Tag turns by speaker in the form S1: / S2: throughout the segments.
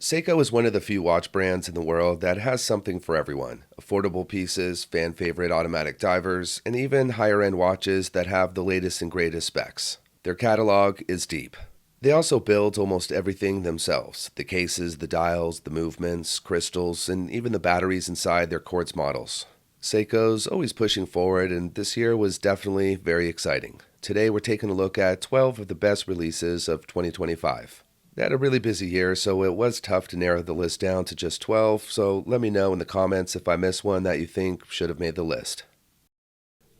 S1: Seiko is one of the few watch brands in the world that has something for everyone. Affordable pieces, fan-favorite automatic divers, and even higher-end watches that have the latest and greatest specs. Their catalog is deep. They also build almost everything themselves. The cases, the dials, the movements, crystals, and even the batteries inside their quartz models. Seiko's always pushing forward, and this year was definitely very exciting. Today we're taking a look at 12 of the best releases of 2025. They had a really busy year, so it was tough to narrow the list down to just 12, so let me know in the comments if I missed one that you think should have made the list.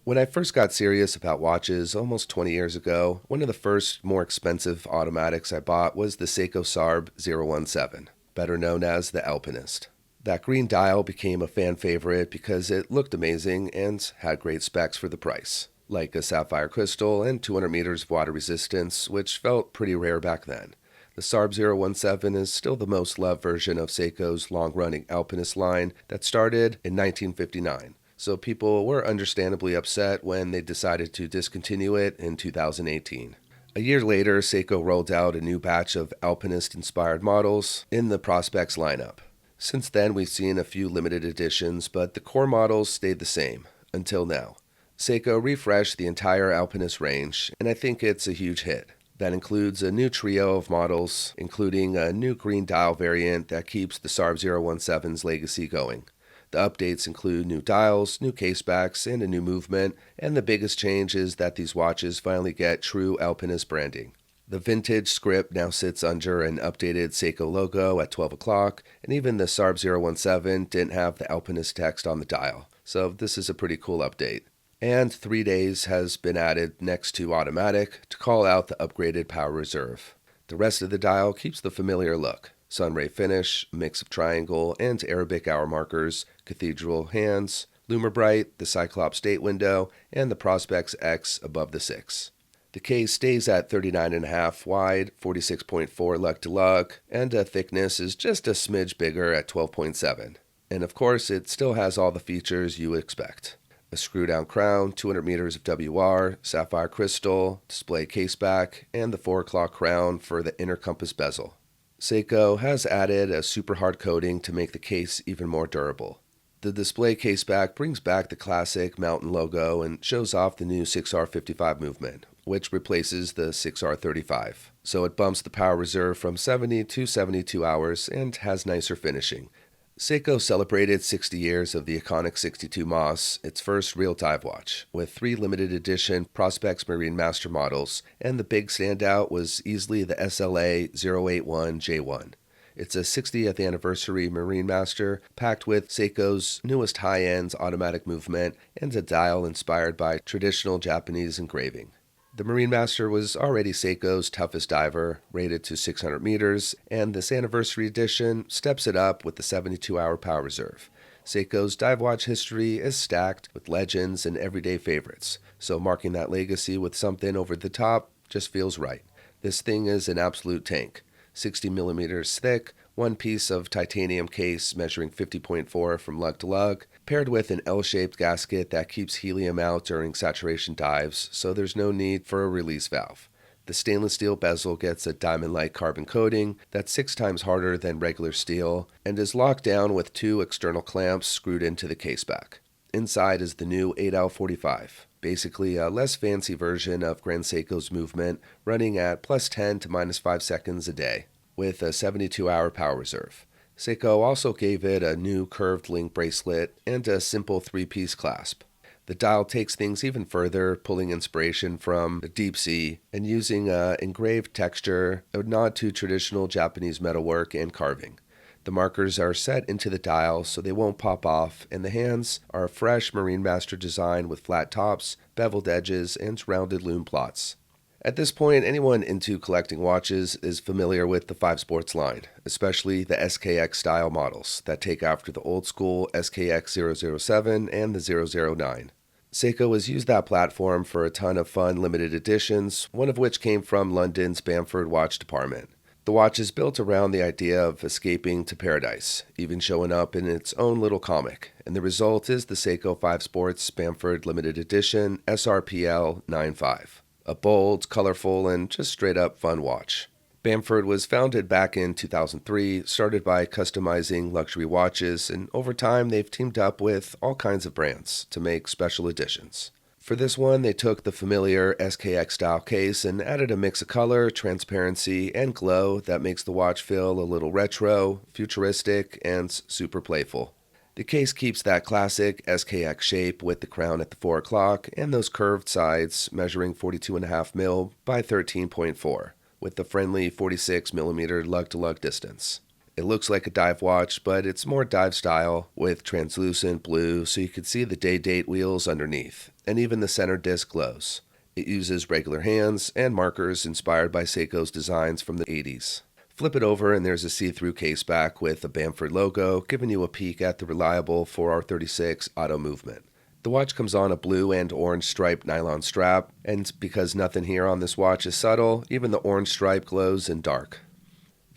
S1: When I first got serious about watches almost 20 years ago, one of the first more expensive automatics I bought was the Seiko SARB 017, better known as the Alpinist. That green dial became a fan favorite because it looked amazing and had great specs for the price, like a sapphire crystal and 200 meters of water resistance, which felt pretty rare back then. The SARB 017 is still the most loved version of Seiko's long-running Alpinist line that started in 1959, so people were understandably upset when they decided to discontinue it in 2018. A year later, Seiko rolled out a new batch of Alpinist-inspired models in the Prospex lineup. Since then, we've seen a few limited editions, but the core models stayed the same, until now. Seiko refreshed the entire Alpinist range, and I think it's a huge hit. That includes a new trio of models, including a new green dial variant that keeps the SARB 017's legacy going. The updates include new dials, new casebacks, and a new movement, and the biggest change is that these watches finally get true Alpinist branding. The vintage script now sits under an updated Seiko logo at 12 o'clock, and even the SARB 017 didn't have the Alpinist text on the dial, so this is a pretty cool update. And 3 days has been added next to automatic to call out the upgraded power reserve. The rest of the dial keeps the familiar look. Sunray finish, mix of triangle and Arabic hour markers, cathedral hands, Lumer Bright, the Cyclops date window, and the Prospex X above the 6. The case stays at 39.5 wide, 46.4 lug to lug, and the thickness is just a smidge bigger at 12.7. And of course, it still has all the features you would expect. A screw-down crown, 200 meters of WR, sapphire crystal, display caseback, and the 4 o'clock crown for the inner compass bezel. Seiko has added a super hard coating to make the case even more durable. The display caseback brings back the classic mountain logo and shows off the new 6R55 movement, which replaces the 6R35. So it bumps the power reserve from 70 to 72 hours and has nicer finishing. Seiko celebrated 60 years of the iconic 62 Moss, its first real dive watch, with 3 limited edition Prospex Marinemaster models, and the big standout was easily the SLA 081J1. It's a 60th anniversary Marinemaster packed with Seiko's newest high-end automatic movement and a dial inspired by traditional Japanese engraving. The Marinemaster was already Seiko's toughest diver, rated to 600 meters, and this anniversary edition steps it up with the 72-hour power reserve. Seiko's dive watch history is stacked with legends and everyday favorites, so marking that legacy with something over the top just feels right. This thing is an absolute tank. 60 millimeters thick, one piece of titanium case measuring 50.4 from lug to lug, paired with an L-shaped gasket that keeps helium out during saturation dives, so there's no need for a release valve. The stainless steel bezel gets a diamond-like carbon coating that's 6 times harder than regular steel and is locked down with 2 external clamps screwed into the caseback. Inside is the new 8L45, basically a less fancy version of Grand Seiko's movement, running at +10 to -5 seconds a day, with a 72-hour power reserve. Seiko also gave it a new curved link bracelet and a simple 3-piece clasp. The dial takes things even further, pulling inspiration from the deep sea and using a engraved texture, a nod to traditional Japanese metalwork and carving. The markers are set into the dial so they won't pop off, and the hands are a fresh Marinemaster design with flat tops, beveled edges, and rounded lume plots. At this point, anyone into collecting watches is familiar with the 5 Sports line, especially the SKX style models that take after the old school SKX 007 and the 009. Seiko has used that platform for a ton of fun limited editions, one of which came from London's Bamford watch department. The watch is built around the idea of escaping to paradise, even showing up in its own little comic, and the result is the Seiko 5 Sports Bamford Limited Edition SRPL99K1, a bold, colorful, and just straight up fun watch. Bamford was founded back in 2003, started by customizing luxury watches, and over time they've teamed up with all kinds of brands to make special editions. For this one, they took the familiar SKX style case and added a mix of color, transparency, and glow that makes the watch feel a little retro, futuristic, and super playful. The case keeps that classic SKX shape with the crown at the 4 o'clock and those curved sides measuring 42.5mm by 13.4, with the friendly 46mm lug-to-lug distance. It looks like a dive watch, but it's more dive style with translucent blue so you can see the day-date wheels underneath, and even the center disc glows. It uses regular hands and markers inspired by Seiko's designs from the 80s. Flip it over and there's a see-through case back with a Bamford logo giving you a peek at the reliable 4R36 auto movement. The watch comes on a blue and orange striped nylon strap, and because nothing here on this watch is subtle, even the orange stripe glows in dark.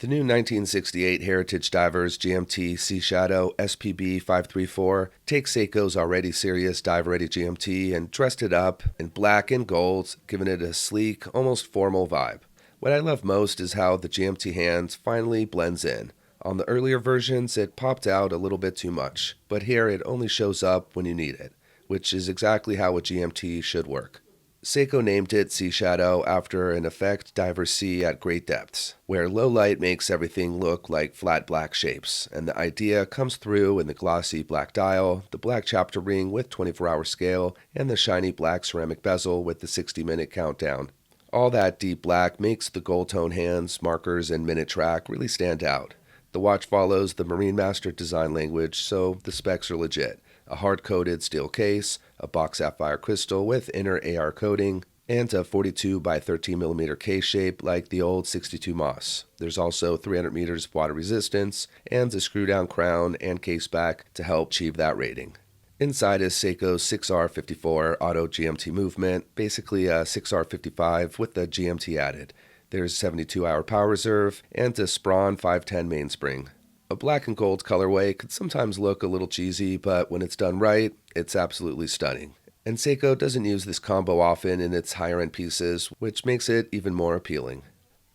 S1: The new 1968 Heritage Divers GMT Sea Shadow SPB534 takes Seiko's already serious dive-ready GMT and dressed it up in black and gold, giving it a sleek, almost formal vibe. What I love most is how the GMT hand finally blends in. On the earlier versions, it popped out a little bit too much, but here it only shows up when you need it, which is exactly how a GMT should work. Seiko named it Sea Shadow after an effect divers see at great depths, where low light makes everything look like flat black shapes, and the idea comes through in the glossy black dial, the black chapter ring with 24-hour scale, and the shiny black ceramic bezel with the 60-minute countdown. All that deep black makes the gold tone hands, markers, and minute track really stand out. The watch follows the Marinemaster design language, so the specs are legit. A hard-coated steel case, a box sapphire crystal with inner AR coating, and a 42 by 13mm case shape like the old 62 Moss. There's also 300 meters of water resistance and a screw-down crown and case back to help achieve that rating. Inside is Seiko's 6R54 Auto GMT movement, basically a 6R55 with the GMT added. There's 72-hour power reserve and a Sprawn 510 mainspring. A black and gold colorway could sometimes look a little cheesy, but when it's done right, it's absolutely stunning. And Seiko doesn't use this combo often in its higher-end pieces, which makes it even more appealing.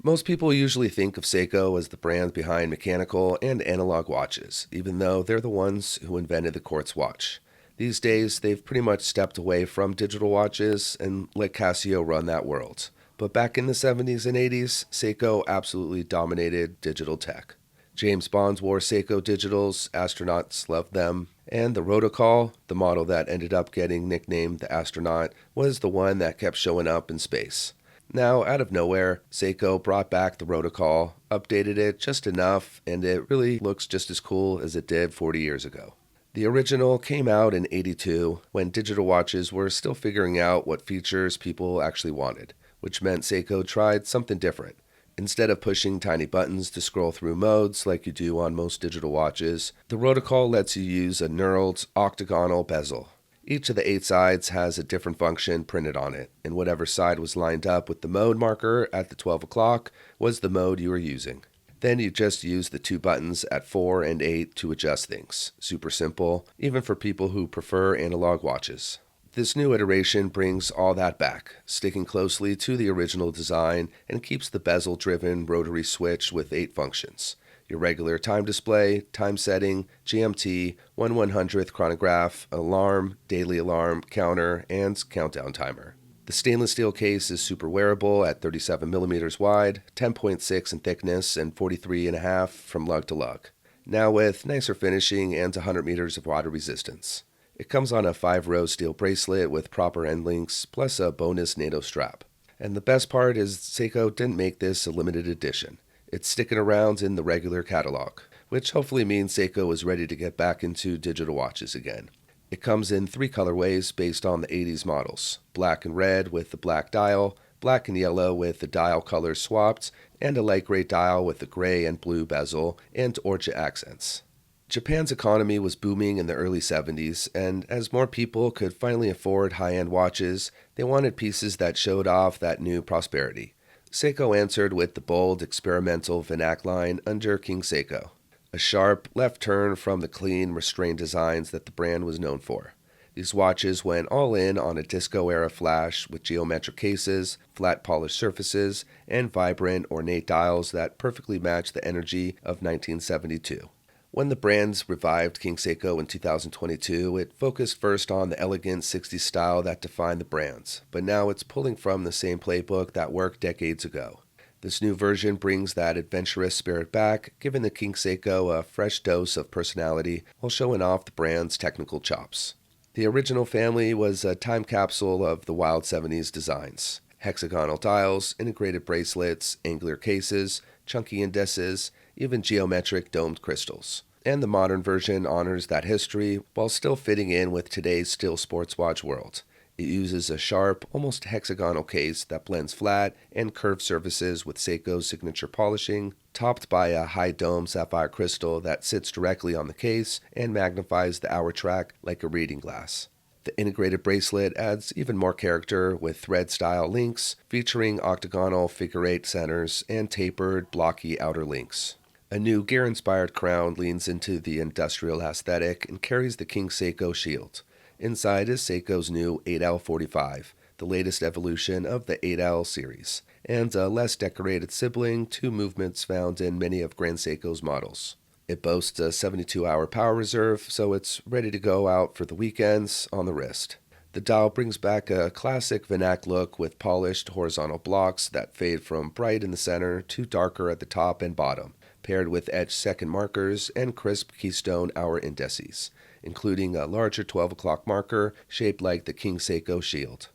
S1: Most people usually think of Seiko as the brand behind mechanical and analog watches, even though they're the ones who invented the quartz watch. These days, they've pretty much stepped away from digital watches and let Casio run that world. But back in the 70s and 80s, Seiko absolutely dominated digital tech. James Bond wore Seiko digitals, astronauts loved them, and the Rotocall, the model that ended up getting nicknamed the Astronaut, was the one that kept showing up in space. Now, out of nowhere, Seiko brought back the Rotocall, updated it just enough, and it really looks just as cool as it did 40 years ago. The original came out in '82 when digital watches were still figuring out what features people actually wanted, which meant Seiko tried something different. Instead of pushing tiny buttons to scroll through modes like you do on most digital watches, the Rotocall lets you use a knurled octagonal bezel. Each of the 8 sides has a different function printed on it, and whatever side was lined up with the mode marker at the 12 o'clock was the mode you were using. Then you just use the 2 buttons at 4 and 8 to adjust things. Super simple, even for people who prefer analog watches. This new iteration brings all that back, sticking closely to the original design and keeps the bezel-driven rotary switch with 8 functions. Your regular time display, time setting, GMT, 1/100th chronograph, alarm, daily alarm, counter, and countdown timer. The stainless steel case is super wearable at 37mm wide, 10.6 in thickness, and 43.5 from lug to lug. Now with nicer finishing and 100 meters of water resistance. It comes on a 5-row steel bracelet with proper end links, plus a bonus NATO strap. And the best part is Seiko didn't make this a limited edition. It's sticking around in the regular catalog, which hopefully means Seiko is ready to get back into digital watches again. It comes in 3 colorways based on the 80s models: black and red with the black dial, black and yellow with the dial colors swapped, and a light gray dial with the gray and blue bezel and orcha accents. Japan's economy was booming in the early 70s, and as more people could finally afford high-end watches, they wanted pieces that showed off that new prosperity. Seiko answered with the bold, experimental Vanac line under King Seiko, a sharp left turn from the clean, restrained designs that the brand was known for. These watches went all in on a disco-era flash with geometric cases, flat polished surfaces, and vibrant, ornate dials that perfectly match the energy of 1972. When the brands revived King Seiko in 2022, it focused first on the elegant 60s style that defined the brands, but now it's pulling from the same playbook that worked decades ago. This new version brings that adventurous spirit back, giving the King Seiko a fresh dose of personality while showing off the brand's technical chops. The original family was a time capsule of the wild 70s designs. Hexagonal dials, integrated bracelets, angular cases, chunky indices, even geometric domed crystals. And the modern version honors that history while still fitting in with today's still sports watch world. It uses a sharp, almost hexagonal case that blends flat and curved surfaces with Seiko's signature polishing, topped by a high dome sapphire crystal that sits directly on the case and magnifies the hour track like a reading glass. The integrated bracelet adds even more character with thread-style links featuring octagonal figure-8 centers and tapered, blocky outer links. A new gear-inspired crown leans into the industrial aesthetic and carries the King Seiko shield. Inside is Seiko's new 8L45, the latest evolution of the 8L series, and a less decorated sibling to movements found in many of Grand Seiko's models. It boasts a 72-hour power reserve, so it's ready to go out for the weekends on the wrist. The dial brings back a classic Vanac look with polished horizontal blocks that fade from bright in the center to darker at the top and bottom, paired with etched second markers and crisp keystone hour indices, including a larger 12 o'clock marker shaped like the King Seiko shield.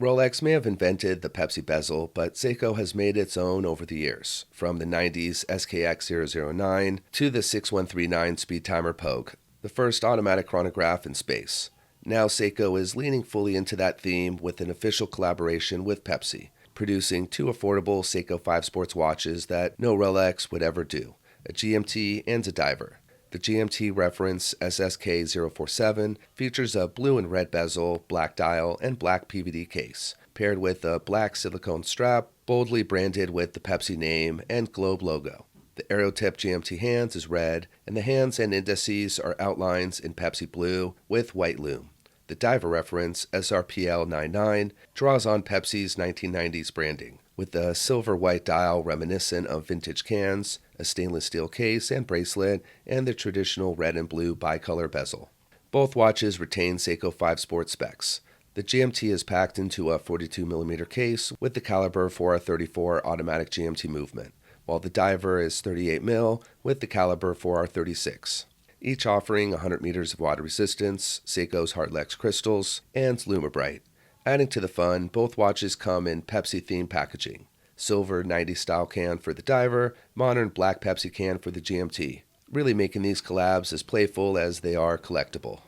S1: Rolex may have invented the Pepsi bezel, but Seiko has made its own over the years, from the 90s SKX009 to the 6139 Speedtimer Pogue, the first automatic chronograph in space. Now Seiko is leaning fully into that theme with an official collaboration with Pepsi, producing two affordable Seiko 5 sports watches that no Rolex would ever do, a GMT and a Diver. The GMT reference SSK047 features a blue and red bezel, black dial, and black PVD case, paired with a black silicone strap, boldly branded with the Pepsi name and globe logo. The Aerotip GMT hands is red, and the hands and indices are outlines in Pepsi blue with white lume. The Diver reference SRPL99 draws on Pepsi's 1990s branding, with a silver-white dial reminiscent of vintage cans, a stainless steel case and bracelet, and the traditional red and blue bicolor bezel. Both watches retain Seiko 5 Sport specs. The GMT is packed into a 42mm case with the caliber 4R34 automatic GMT movement, while the Diver is 38mm with the caliber 4R36. Each offering 100 meters of water resistance, Seiko's Heartlex crystals, and Lumibrite. Adding to the fun, both watches come in Pepsi-themed packaging. Silver 90s style can for the Diver, modern black Pepsi can for the GMT, really making these collabs as playful as they are collectible.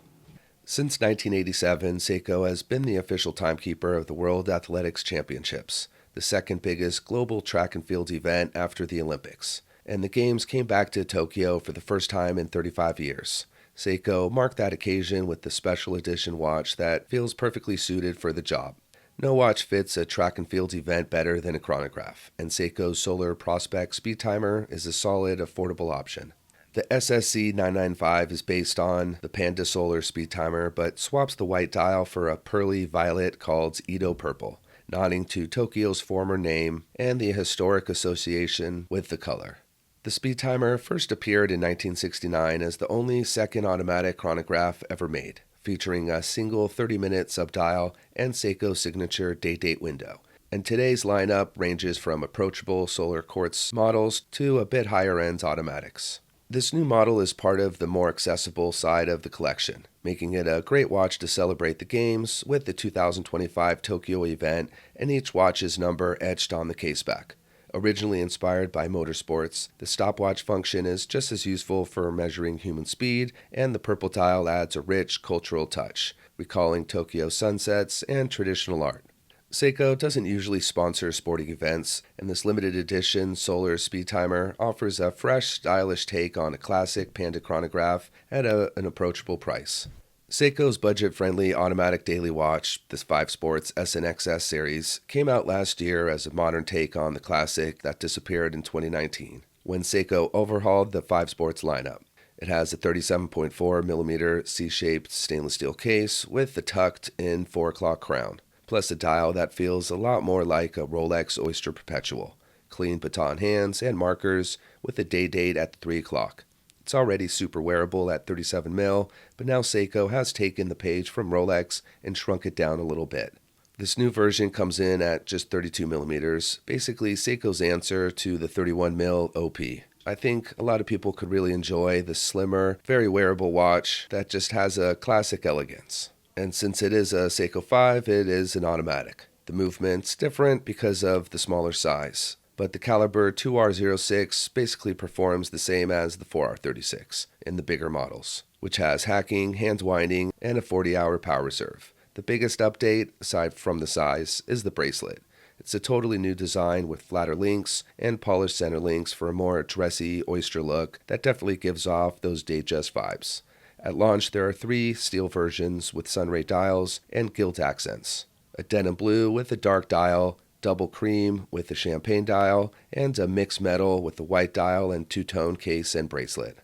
S1: Since 1987, Seiko has been the official timekeeper of the World Athletics Championships, the second biggest global track and field event after the Olympics, and the Games came back to Tokyo for the first time in 35 years. Seiko marked that occasion with the special edition watch that feels perfectly suited for the job. No watch fits a track and field event better than a chronograph, and Seiko's Solar Prospex Speedtimer is a solid, affordable option. The SSC955 is based on the Panda Solar Speedtimer, but swaps the white dial for a pearly violet called Edo Purple, nodding to Tokyo's former name and the historic association with the color. The Speedtimer first appeared in 1969 as the only second automatic chronograph ever made, featuring a single 30-minute subdial and Seiko's signature date window. And today's lineup ranges from approachable solar quartz models to a bit higher-end automatics. This new model is part of the more accessible side of the collection, making it a great watch to celebrate the Games with the 2025 Tokyo event and each watch's number etched on the caseback. Originally inspired by motorsports, the stopwatch function is just as useful for measuring human speed, and the purple dial adds a rich cultural touch, recalling Tokyo sunsets and traditional art. Seiko doesn't usually sponsor sporting events, and this limited edition Solar Speedtimer offers a fresh, stylish take on a classic Panda chronograph at an approachable price. Seiko's budget-friendly automatic daily watch, this 5 Sports SNXS series, came out last year as a modern take on the classic that disappeared in 2019, when Seiko overhauled the 5 Sports lineup. It has a 37.4mm C-shaped stainless steel case with a tucked-in 4 o'clock crown, plus a dial that feels a lot more like a Rolex Oyster Perpetual. Clean baton hands and markers with a day date at 3 o'clock. It's already super wearable at 37mm, but now Seiko has taken the page from Rolex and shrunk it down a little bit. This new version comes in at just 32mm, basically Seiko's answer to the 31mm OP. I think a lot of people could really enjoy the slimmer, very wearable watch that just has a classic elegance. And since it is a Seiko 5, it is an automatic. The movement's different because of the smaller size, but the caliber 2R06 basically performs the same as the 4R36 in the bigger models, which has hacking, hand winding, and a 40-hour power reserve. The biggest update, aside from the size, is the bracelet. It's a totally new design with flatter links and polished center links for a more dressy oyster look that definitely gives off those Datejust vibes. At launch, there are 3 steel versions with sunray dials and gilt accents. A denim blue with a dark dial, double cream with a champagne dial, and a mixed metal with a white dial and two-tone case and bracelet.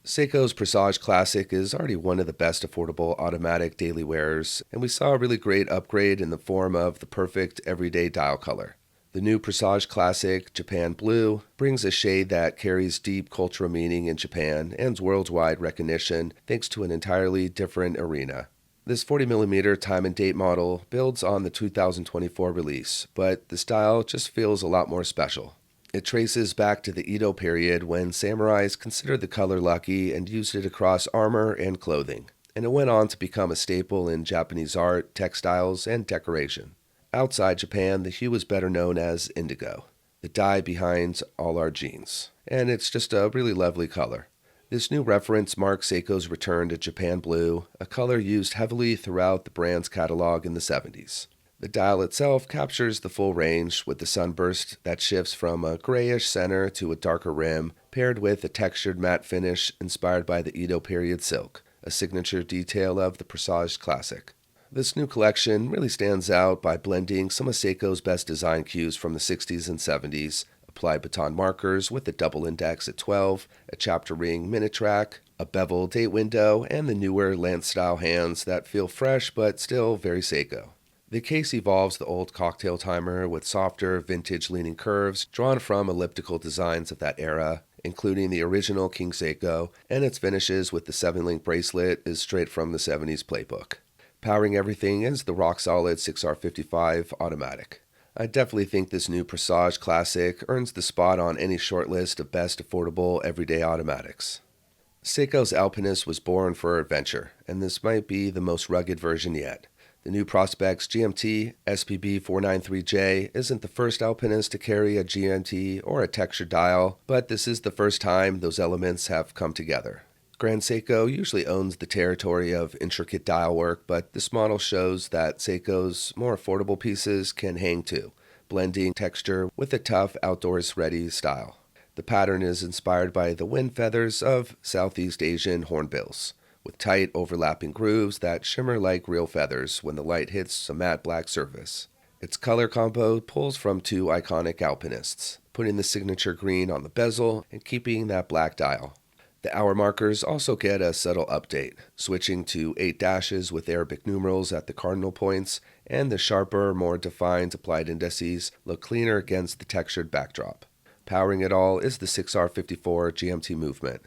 S1: Seiko's Presage Classic is already one of the best affordable automatic daily wearers, and we saw a really great upgrade in the form of the perfect everyday dial color. The new Presage Classic Japan Blue brings a shade that carries deep cultural meaning in Japan and worldwide recognition thanks to an entirely different arena. This 40mm time and date model builds on the 2024 release, but the style just feels a lot more special. It traces back to the Edo period when samurais considered the color lucky and used it across armor and clothing, and it went on to become a staple in Japanese art, textiles, and decoration. Outside Japan, the hue is better known as indigo, the dye behind all our jeans, and it's just a really lovely color. This new reference marks Seiko's return to Japan Blue, a color used heavily throughout the brand's catalog in the 70s. The dial itself captures the full range with the sunburst that shifts from a grayish center to a darker rim, paired with a textured matte finish inspired by the Edo period silk, a signature detail of the Presage Classic. This new collection really stands out by blending some of Seiko's best design cues from the 60s and 70s, applied baton markers with a double index at 12, a chapter ring minute track, a beveled date window, and the newer lance-style hands that feel fresh but still very Seiko. The case evolves the old cocktail timer with softer, vintage-leaning curves drawn from elliptical designs of that era, including the original King Seiko, and its finishes with the 7-link bracelet is straight from the 70s playbook. Powering everything is the rock-solid 6R55 automatic. I definitely think this new Presage Classic earns the spot on any shortlist of best affordable everyday automatics. Seiko's Alpinist was born for adventure, and this might be the most rugged version yet. The new Prospex GMT SPB493J isn't the first Alpinist to carry a GMT or a textured dial, but this is the first time those elements have come together. Grand Seiko usually owns the territory of intricate dial work, but this model shows that Seiko's more affordable pieces can hang too, blending texture with a tough outdoors-ready style. The pattern is inspired by the wind feathers of Southeast Asian hornbills, with tight overlapping grooves that shimmer like real feathers when the light hits a matte black surface. Its color combo pulls from 2 iconic Alpinists, putting the signature green on the bezel and keeping that black dial. The hour markers also get a subtle update, switching to 8 dashes with Arabic numerals at the cardinal points, and the sharper, more defined applied indices look cleaner against the textured backdrop. Powering it all is the 6R54 GMT movement.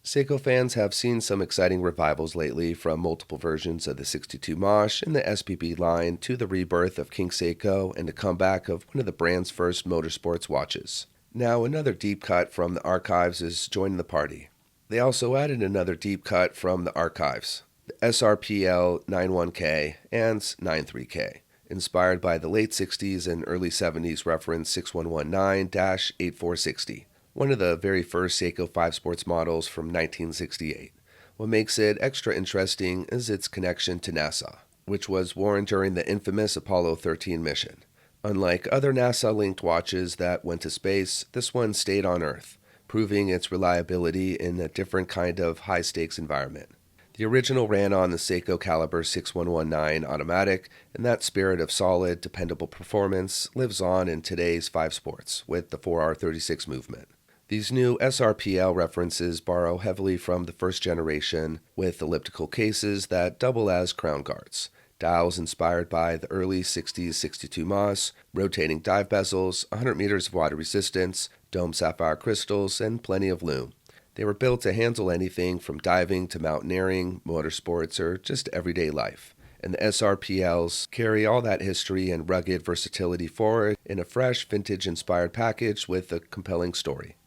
S1: Seiko fans have seen some exciting revivals lately, from multiple versions of the 62 Mosh in the SPB line to the rebirth of King Seiko and a comeback of one of the brand's first motorsports watches. Now another deep cut from the archives is joining the party. They also added another deep cut from the archives, the SRPL91K and 93K, inspired by the late 60s and early 70s reference 6119-8460. One of the very first Seiko 5 Sports models from 1968. What makes it extra interesting is its connection to NASA, which was worn during the infamous Apollo 13 mission. Unlike other NASA-linked watches that went to space, this one stayed on Earth, proving its reliability in a different kind of high-stakes environment. The original ran on the Seiko caliber 6119 automatic, and that spirit of solid, dependable performance lives on in today's 5 Sports with the 4R36 movement. These new SRPL references borrow heavily from the first generation, with elliptical cases that double as crown guards, dials inspired by the early 60s 62 Moss, rotating dive bezels, 100 meters of water resistance, dome sapphire crystals, and plenty of lume. They were built to handle anything from diving to mountaineering, motorsports, or just everyday life. And the SRPLs carry all that history and rugged versatility forward in a fresh, vintage-inspired package with a compelling story.